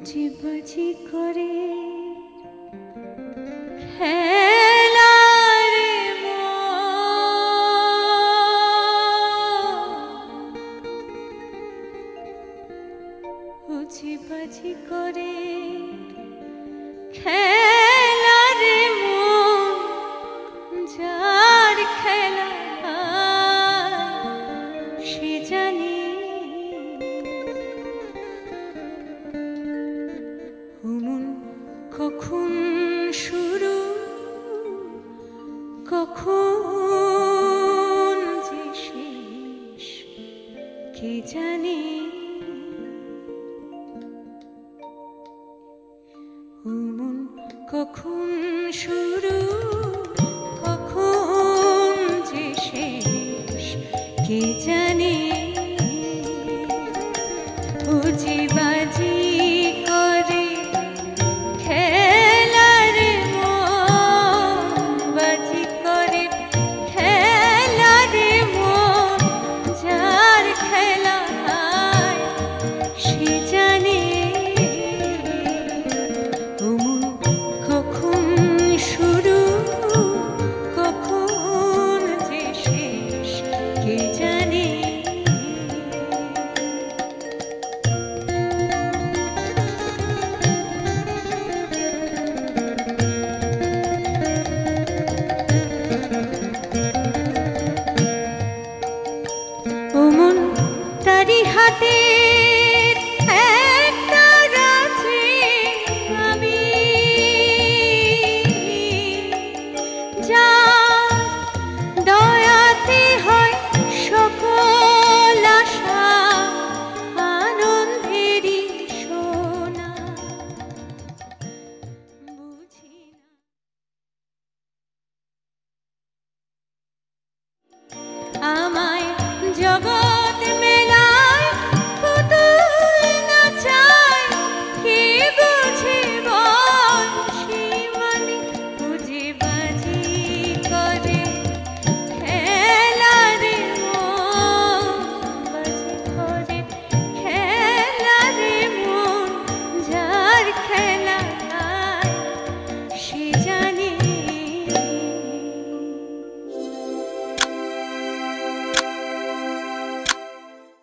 বুঝি বাজি করে খেলা রে বুঝি বাজি করে খেলা রে মন যার খেলা সে জানে মন কখন শুরু কখন যে শেষ কে জানে মন কখন শুরু কখন যে শেষ কে জানে।